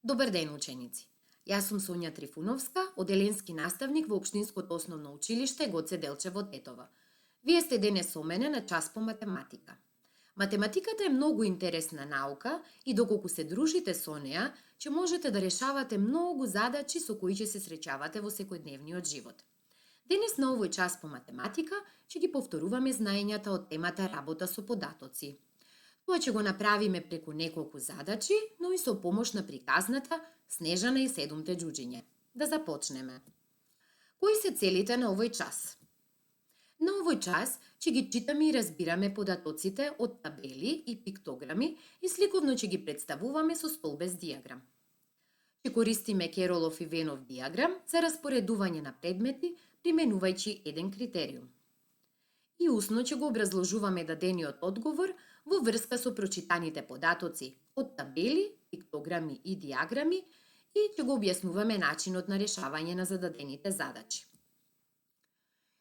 Добар ден, ученици! Јас сум Сонја Трифуновска, оделенски наставник во Општинското основно училиште Гоце Делчево, Тетово. Вие сте денес со мене на час по математика. Математиката е многу интересна наука и доколку се дружите со неа, ќе можете да решавате многу задачи со кои ќе се среќавате во секојдневниот живот. Денес на овој час по математика ќе ги повторуваме знаењата од темата работа со податоци. Тоа ќе го направиме преку неколку задачи, но и со помош на приказната Снежана и седумте џуџиња. Да започнеме. Кои се целите на овој час? На овој час ќе ги читаме и разбираме податоците од табели и пиктограми и сликовно ќе ги представуваме со столбец диаграм. Ќе користиме Керолов и Венов диаграм за распоредување на предмети, применувајќи еден критериум. И усно ќе го образложуваме дадениот одговор во врска со прочитаните податоци од табели, пиктограми и диаграми и ќе го објаснуваме начинот на решавање на зададените задачи.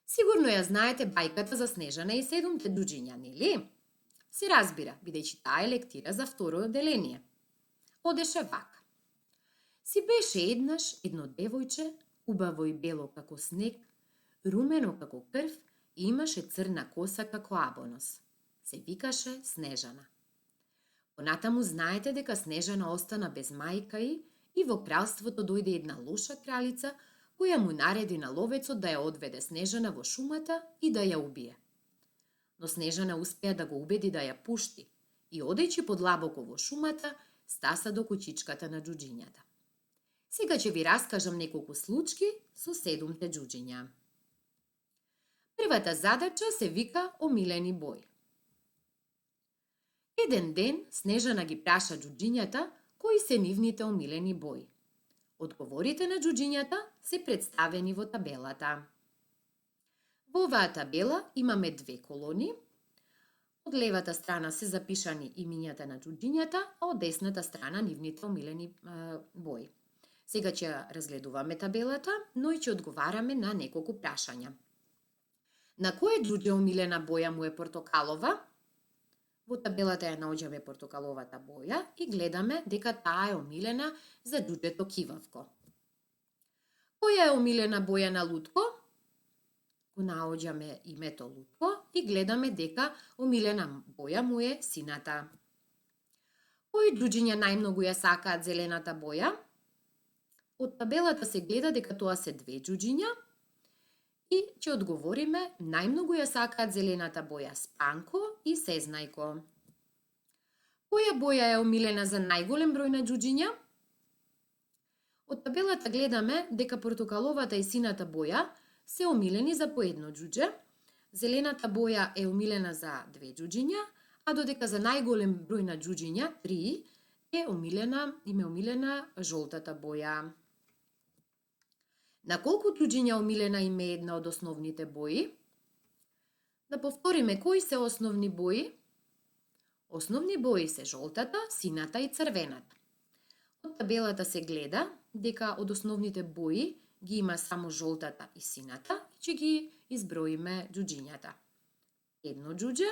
Сигурно ја знаете бајката за Снежана и седумте џуџиња, нели? Се разбира, бидејќи таа е лектира за второ оделение. Одеше вака. Си беше еднаш едно девојче, убаво и бело како снег, румено како крв и имаше црна коса како абонос. Се викаше Снежана. Понатаму знаете дека Снежана остана без мајка и во кралството дојде една лоша кралица која му нареди на ловецот да ја одведе Снежана во шумата и да ја убие. Но Снежана успеа да го убеди да ја пушти и одејќи подлабоко во шумата, стаса до куќичката на џуџињата. Сега ќе ви раскажам неколку случки со седумте џуџиња. Првата задача се вика омилени бои. Еден ден Снежана ги праша џуџињата кои се нивните омилени бои. Одговорите на џуџињата се представени во табелата. Во оваа табела имаме две колони. Од левата страна се запишани имињата на џуџињата, а од десната страна нивните омилени бои. Сега ќе разгледуваме табелата, но и ќе одговараме на неколку прашања. На кое џуџе омилена боја му е портокалова? Во табелата ја наоѓаме портокаловата боја и гледаме дека таа е омилена за џуџето кивавко. Која е омилена боја на Лутко? Го наоѓаме името Лутко и гледаме дека омилена боја му е сината. Кои џуџиња најмногу ја сакаат зелената боја? Од табелата се гледа дека тоа се две џуџиња и ќе одговориме најмногу ја сакаат зелената боја Спанко и Сезнајко. Која боја е омилена за најголем број на џуџиња? Од табелата гледаме дека портокаловата и сината боја се омилени за по едно џуџе, зелената боја е омилена за две џуџиња, а додека за најголем број на џуџиња, 3, им е омилена жолтата боја. На колку џуџиња омилена им е една од основните бои? Да повториме кои се основни бои. Основни бои се жолтата, сината и црвената. Од табелата се гледа дека од основните бои ги има само жолтата и сината и ќе ги изброиме џуџињата. Едно џуџе,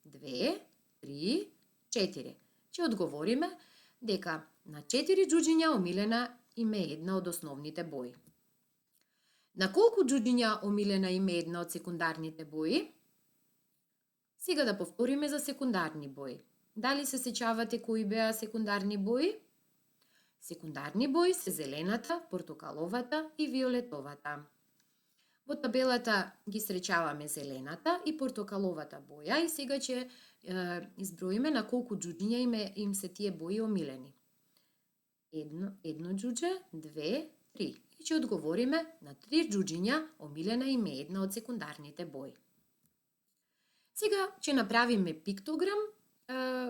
2, 3, 4. Ќе одговориме дека на 4 џуџиња омилена им е една од основните бои. На колку џуџиња омилена им е една од секундарните бои? Сега да повториме за секундарни бои. Дали се сеќавате кои беа секундарни бои? Секундарни бои се зелената, портокаловата и виолетовата. Во табелата ги среќаваме зелената и портокаловата боја и сега ќе изброиме на колку џуџиња им се тие бои омилени. Едно џуџе, 2, 3. И ќе одговориме на 3 џуџиња омилена им е една од секундарните бои. Сега ќе направиме пиктограм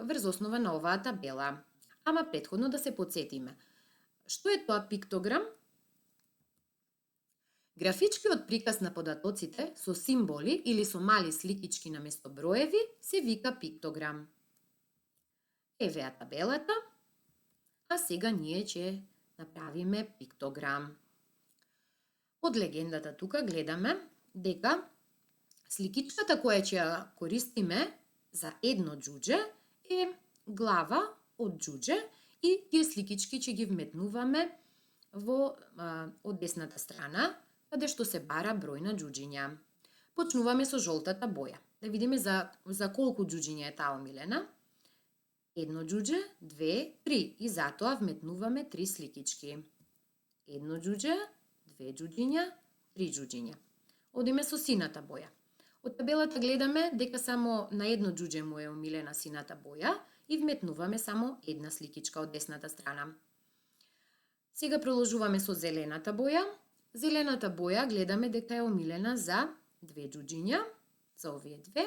врз основа на оваа табела. Ама претходно да се потсетиме. Што е тоа пиктограм? Графичкиот приказ на податоците со символи или со мали сликички наместо броеви се вика пиктограм. Еве ја табелата, а сега ние ќе направиме пиктограм. Од легендата тука гледаме дека сликичката која ќе ја користиме за едно џуџе е глава од џуџе и тие сликички ќе ги вметнуваме во од десната страна, каде што се бара број на џуџиња. Почнуваме со жолтата боја. Да видиме за колку џуџиња е таа омилена. Едно џуџе, 2, 3 и затоа вметнуваме 3 сликички. Едно џуџе, 2 џуџиња, 3 џуџиња. Одиме со сината боја. Од табелата гледаме дека само на едно џуџе му е омилена сината боја и вметнуваме само една сликичка од десната страна. Сега продолжуваме со зелената боја. Зелената боја гледаме дека е омилена за 2 џуџиња, за овие две,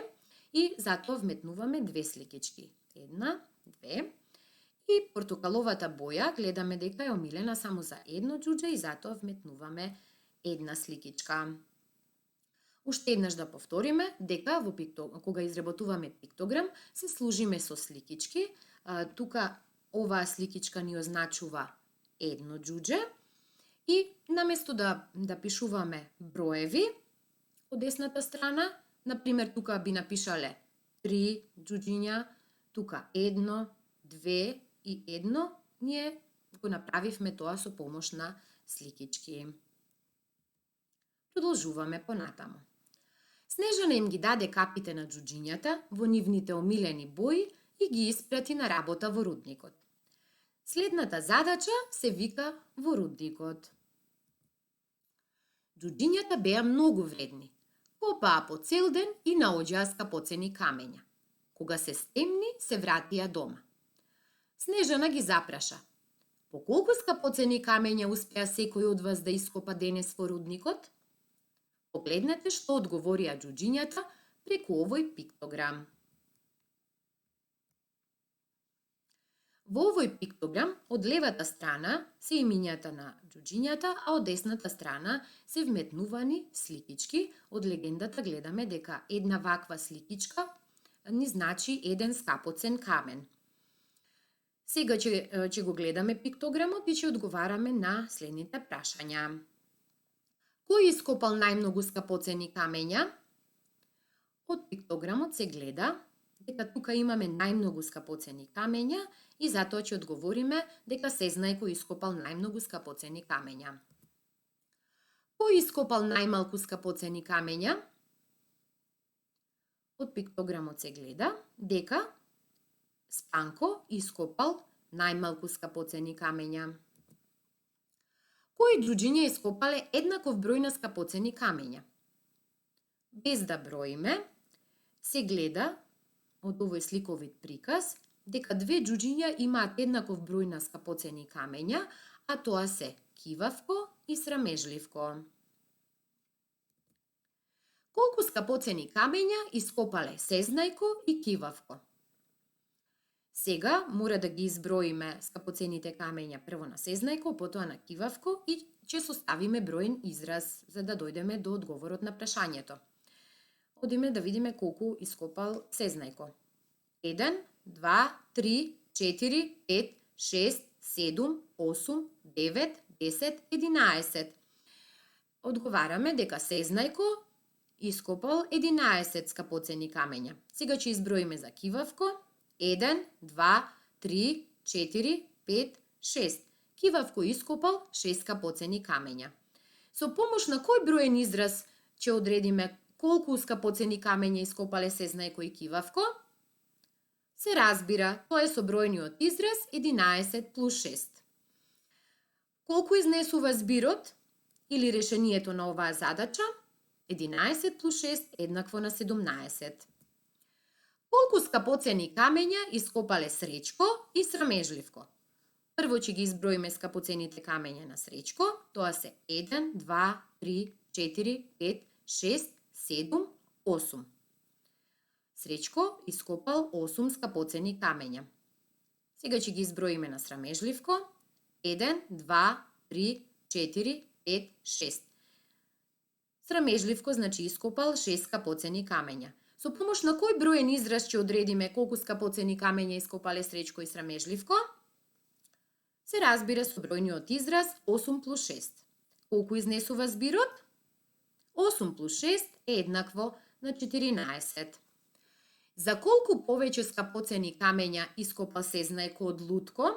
и затоа вметнуваме 2 сликички. Една, 2. И портокаловата боја гледаме дека е омилена само за едно џуџе и затоа вметнуваме една сликичка. Уште еднаш да повториме дека кога изработуваме пиктограм се служиме со сликички. Тука оваа сликичка ни означува едно џуџе и наместо да пишуваме броеви од десната страна, например тука би напишале 3 џуџиња, тука 1, 2 и 1, ние го направивме тоа со помош на сликички. Продолжуваме понатаму. Снежана им ги даде капите на џуџињата во нивните омилени бои и ги испрати на работа во рудникот. Следната задача се вика во рудникот. Џуџињата беа многу вредни. Копаа по цел ден и наоѓаа скапоцени камења. Кога се стемни, се вратија дома. Снежана ги запраша: по колку скапоцени камења успеа секој од вас да ископа денес во рудникот? Погледнете што одговорија џуџињата преку овој пиктограм. Во овој пиктограм од левата страна се имињата на џуџињата, а од десната страна се вметнувани сликички. Од легендата гледаме дека една ваква сликичка ни значи еден скапоцен камен. Сега ќе го гледаме пиктограмот и ќе одговараме на следните прашања. Кој ископал најмногу скапоцени камења? Од пиктограмот се гледа дека тука имаме најмногу скапоцени камења и затоа ќе одговориме дека Сезнајко ископал најмногу скапоцени камења. Кој ископал најмалку скапоцени камења? Од пиктограмот се гледа дека Спанко ископал најмалку скапоцени камења. Кои џуџиња ископале еднаков број на скапоцени камења? Без да броиме, се гледа од овој сликовит приказ дека 2 џуџиња имаат еднаков број на скапоцени камења, а тоа се Кивавко и Срамежливко. Колку скапоцени камења ископале Сезнајко и Кивавко? Сега мора да ги изброиме скапоцените камења прво на Сезнајко, потоа на Кивавко и ќе составиме броен израз за да дојдеме до одговорот на прашањето. Одиме да видиме колку ископал Сезнајко. 1, 2, 3, 4, 5, 6, 7, 8, 9, 10, 11. Одговараме дека Сезнајко ископал 11 скапоцени камења. Сега ќе изброиме за Кивавко. 1, 2, 3, 4, 5, 6. Кивавко ископал 6 скапоцени камења. Со помош на кој броен израз ќе одредиме колку скапоцени камења ископале Сезнајко и Кивавко? Се разбира, тоа е со бројниот израз 11 плюс 6. Колку изнесува збирот или решението на оваа задача? 11 плюс 6 еднакво на 17. Колку скапоцени камења ископале Сречко и Срамежливко? Прво ќе ги изброиме скапоцените камења на Сречко. Тоа се 1, 2, 3, 4, 5, 6, 7, 8. Сречко ископал 8 скапоцени камења. Сега ќе ги изброиме на Срамежливко. 1, 2, 3, 4, 5, 6. Срамежливко значи ископал 6 скапоцени камења. Со помош на кој броен израз ќе одредиме колку скапоцени камења ископале Сречко и Срамежливко? Се разбира со бројниот израз 8 плюс 6. Колку изнесува збирот? 8 плюс 6 е еднакво на 14. За колку повеќе скапоцени камења ископал Сезнајко од Лутко?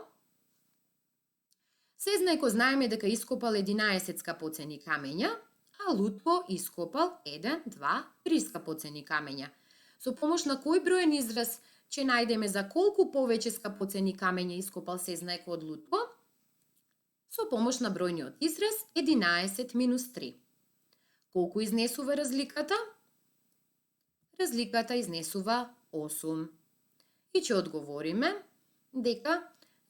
Сезнајко знаеме дека ископал 11 скапоцени камења, а Лутко ископал 1, 2, 3 скапоцени камења. Со помош на кој броен израз ќе најдеме за колку повеќе скапоцени камења ископал Сезнајко од Лутко? Со помош на бројниот израз 11 минус 3. Колку изнесува разликата? Разликата изнесува 8. И ќе одговориме дека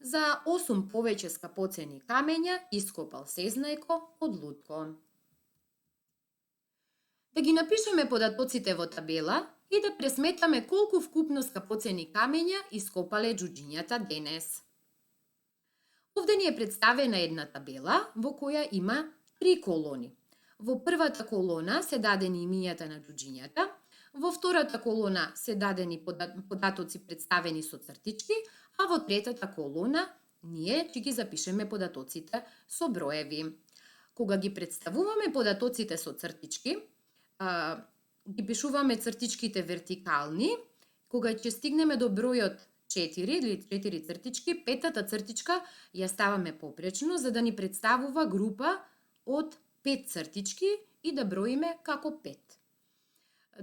за 8 повеќе скапоцени камења ископал Сезнајко од Лутко. Да ги напишеме податоците во табела и да пресметаме колку вкупно скапоцени камења ископале џуџињата денес. Овде ни е представена една табела во која има 3 колони. Во првата колона се дадени имињата на џуџињата, во втората колона се дадени податоци представени со цртички, а во третата колона ние ќе ги запишеме податоците со броеви. Кога ги представуваме податоците со цртички, ги пишуваме цртичките вертикални. Кога ќе стигнеме до бројот 4 или 4 цртички, петата цртичка ја ставаме попречно за да ни представува група од 5 цртички и да броиме како 5.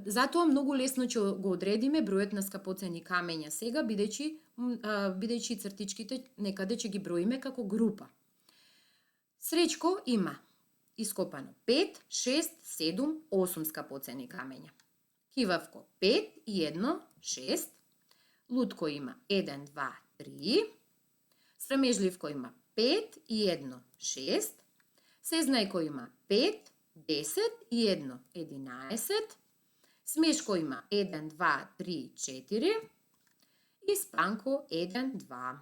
Затоа многу лесно ќе го одредиме бројот на скапоцени камења сега, бидејќи цртичките некаде ќе ги броиме како група. Среќко има ископано 5, 6, 7, 8 скапоцени камења. Кивавко 5 и 1, 6. Лутко има 1, 2, 3. Срамежливко има 5 и 1, 6. Сезнајко има 5, 10 и 1, 11. Смешко има 1, 2, 3, 4 и Спанко 1, 2.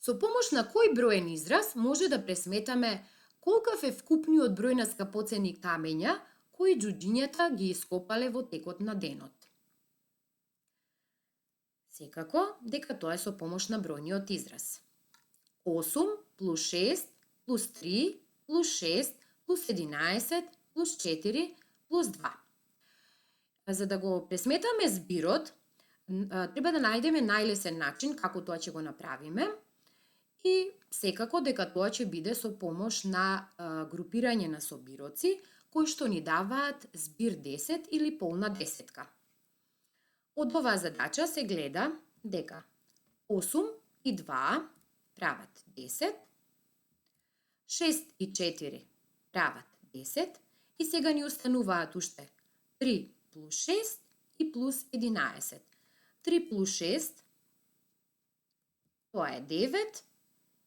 Со помош на кој броен израз може да пресметаме колкав е вкупниот број на скапоцени камења кои џуџињата ги ископале во текот на денот? Секако дека тоа е со помош на бројниот израз. 8 плюс 6 плюс 3 плюс 6 плюс 11 плюс 4 плюс 2. За да го пресметаме збирот, треба да најдеме најлесен начин како тоа ќе го направиме и секако дека тоа ќе биде со помош на групирање на собироци кои што ни даваат збир 10 или полна десетка. Од оваа задача се гледа дека 8 и 2 прават 10, 6 и 4 прават 10 и сега ни остануваат уште 3 плюс 6 и плюс 11. 3 плюс 6 тоа е 9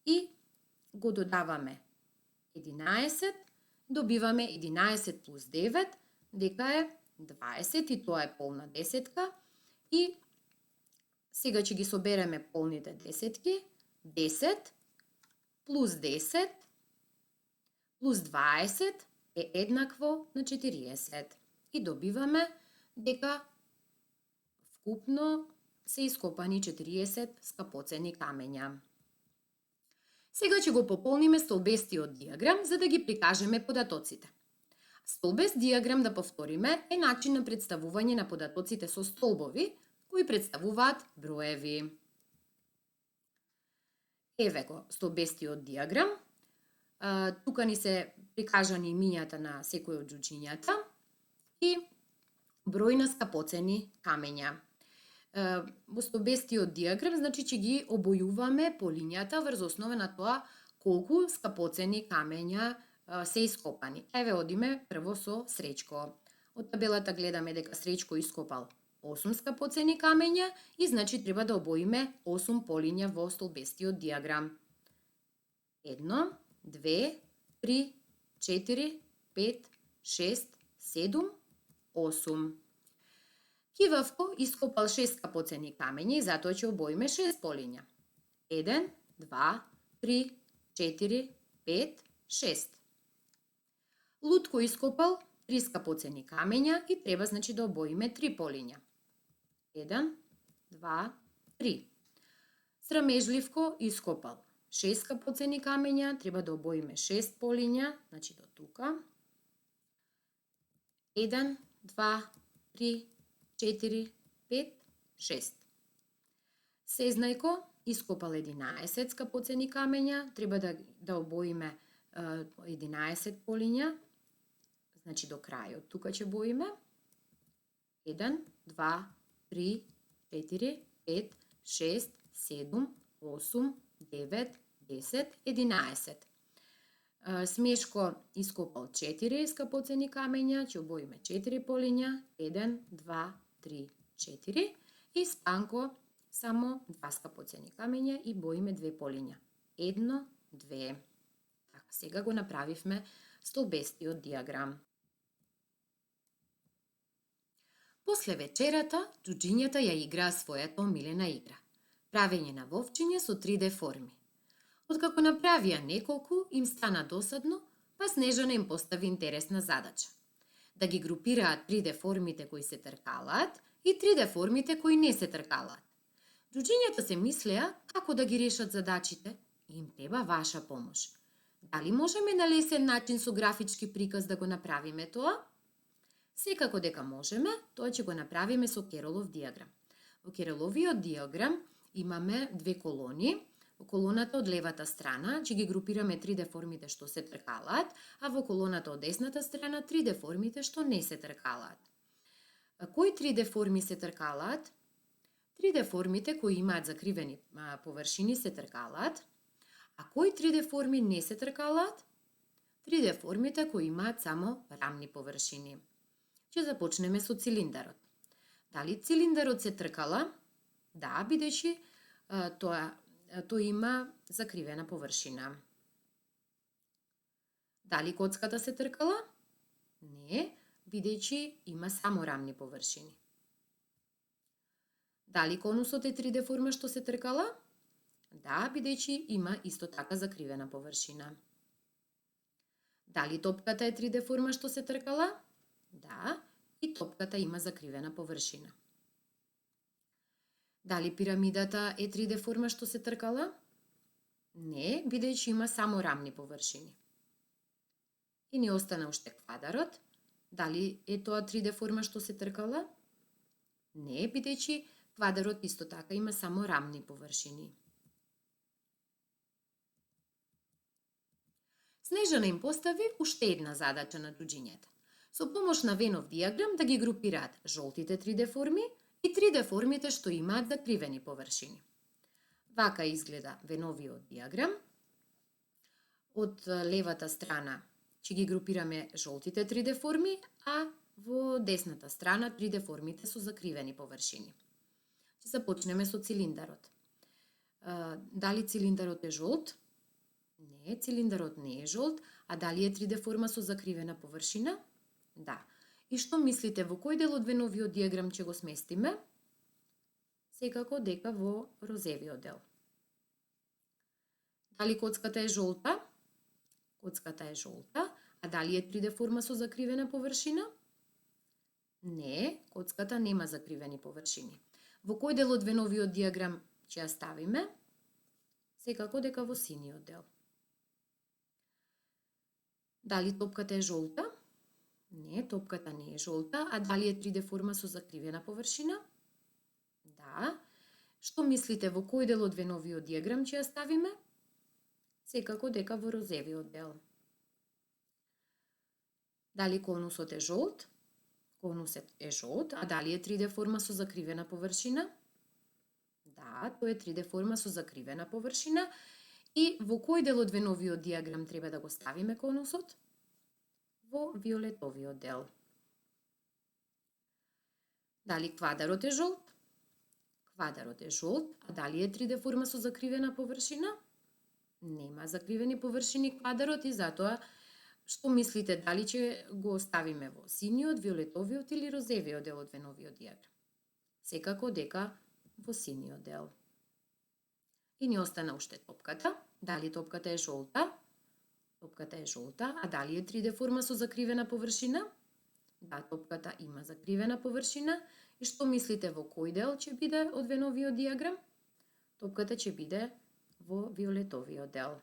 и го додаваме 11, добиваме 11 плюс 9 дека е 20 и тоа е полна десетка и сега ќе ги собереме полните десетки. 10 плюс 10 плюс 20 е еднакво на 40 и добиваме дека вкупно се ископани 40 скапоцени камења. Сега ќе го пополниме столбестиот диаграм за да ги прикажеме податоците. Столбест диаграм, да повториме, е начин на представување на податоците со столбови кои представуваат броеви. Еве го столбестиот диаграм. Тука ни се прикажани имињата на секој од џуџињата и број на скапоцени камења. Во столбестиот диаграм, значи ќе ги обојуваме по линијата врз основа на тоа колку скапоцени камења се ископани. Еве одиме прво со Среќко. Од табелата гледаме дека Среќко ископал 8 скапоцени камења и значи треба да обоиме 8 полиња во столбестиот диаграм. 1, 2, 3, 4, 5, 6, 7, 8. Кивавко ископал 6 скапоцени камења и затоа ќе обоиме 6 полиња. 1, 2, 3, 4, 5, 6. Лутко ископал 3 скапоцени камења и треба значи да обоиме 3 полиња. 1, 2, 3. Срамежливко ископал 6 скапоцени камења, треба да обоиме 6 полиња, значи до тука. 1, 2, 3, 4, 5, 6. Сезнајко ископал 11 скапоцени камења, треба да обоиме 11 полиња, значи до крајот. Тука ќе боиме 1, 2, 3, 4, 5, 6, 7, 8, 9, 10, 11. Смешко ископал 4 скапоцени камења, ќе обоиме 4 полиња, 1, 2, 3, 4 и Спанко само 2 скапоцени камења и боиме 2 полиња. 1, 2. Така, сега го направивме столбестиот диаграм. После вечерата, џуџињата ја играа својата омилена игра. Правење на вовчиња со 3D форми. Откако направија неколку, им стана досадно, па Снежана им постави интересна задача. Да ги групираат 3D формите кои се тркалаат и 3D формите кои не се тркалаат. Џуџињата се мислеа како да ги решат задачите и им треба ваша помош. Дали можеме на лесен начин со графички приказ да го направиме тоа? Секако дека можеме, тоа ќе го направиме со Керолов диаграм. Во Кероловиот диаграм имаме две колони. Во колоната од левата страна ќе ги групираме 3D формите што се тркалаат, а во колоната од десната страна 3D формите што не се тркалаат. Кои 3D форми се тркалаат? 3D формите кои имаат закривени површини се тркалаат, а кои 3D форми не се тркалаат? 3D формите кои имаат само рамни површини. Ќе започнеме со цилиндарот. Дали цилиндарот се тркала? Да, бидејќи тој има закривена површина. Дали коцката се тркала? Не, бидејќи има само рамни површини. Дали конусот е 3D форма што се тркала? Да, бидејќи има исто така закривена површина. Дали топката е 3D форма што се тркала? Да, и топката има закривена површина. Дали пирамидата е 3D форма што се тркала? Не, бидејќи има само рамни површини. И ни остана уште квадарот. Дали е тоа 3D форма што се тркала? Не, бидејќи квадарот исто така има само рамни површини. Снежана им постави уште една задача на џуџињата. Со помош на Венов диаграм да ги групираат жолтите 3D форми и 3D формите што имаат закривени површини. Вака изгледа Веновиот диаграм. Од левата страна ќе ги групираме жолтите 3D форми, а во десната страна 3D формите со закривени површини. Ќе започнеме со цилиндарот. Дали цилиндарот е жолт? Не, цилиндарот не е жолт, а дали е 3D форма со закривена површина? Да. И што мислите, во кој дел од Веновиот диаграм ќе го сместиме? Секако дека во розевиот дел. Дали коцката е жолта? Коцката е жолта, а дали е 3D форма со закривена површина? Не, коцката нема закривени површини. Во кој дел од Веновиот диаграм ќе ја ставиме? Секако дека во синиот дел. Дали топката е жолта? Не, топката не е жолта, а дали е 3D форма со закривена површина? Да. Што мислите, во кој дел од Веновиот диаграм ќе ја ставиме? Секако дека во розевиот дел. Дали конусот е жолт? Конусот е жолт, а дали е 3D форма со закривена површина? Да, тоа е 3D форма со закривена површина. И во кој дел од Веновиот диаграм треба да го ставиме конусот? Во виолетовиот дел. Дали квадарот е жолт? Квадарот е жолт, а дали е 3D форма со закривена површина? Нема закривени површини квадарот и затоа што мислите, дали ќе го оставиме во синиот, виолетовиот или розевиот дел од Веновиот диаграм? Секако дека во синиот дел. И ни остана уште топката. Дали топката е жолта? Топката е жолта, а дали е 3D форма со закривена површина? Да, топката има закривена површина. И што мислите, во кој дел ќе биде од Веновиот диаграм? Топката ќе биде во виолетовиот дел.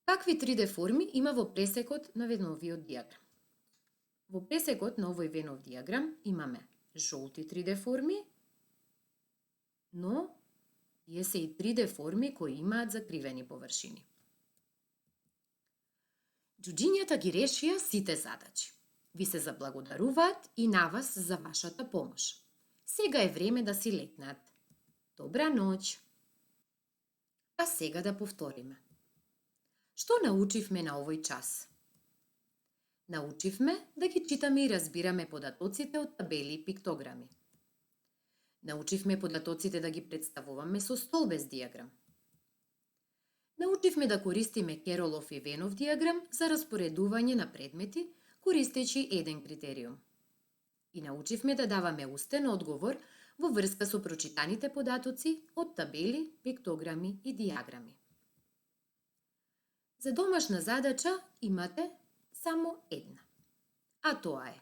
Какви 3D форми има во пресекот на Веновиот диаграм? Во пресекот на овој Венов диаграм имаме жолти 3D форми, но тие се и 3D форми кои имаат закривени површини. Џуџињата ги решија сите задачи. Ви се заблагодаруваат и на вас за вашата помош. Сега е време да си летнат. Добра ноќ! А сега да повториме. Што научивме на овој час? Научивме да ги читаме и разбираме податоците од табели и пиктограми. Научивме податоците да ги представуваме со стол без диаграм. Научивме да користиме Керолов и Венов диаграм за распоредување на предмети, користејќи еден критериум. И научивме да даваме устен одговор во врска со прочитаните податоци од табели, пиктограми и диаграми. За домашна задача имате само една. А тоа е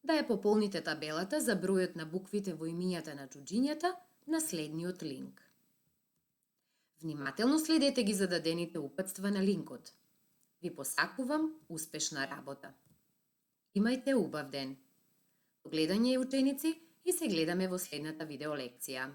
да ја пополните табелата за бројот на буквите во имињата на џуџињата на следниот линк. Внимателно следете ги зададените упатства на линкот. Ви посакувам успешна работа. Имајте убав ден. До гледање, ученици, и се гледаме во следната видеолекција.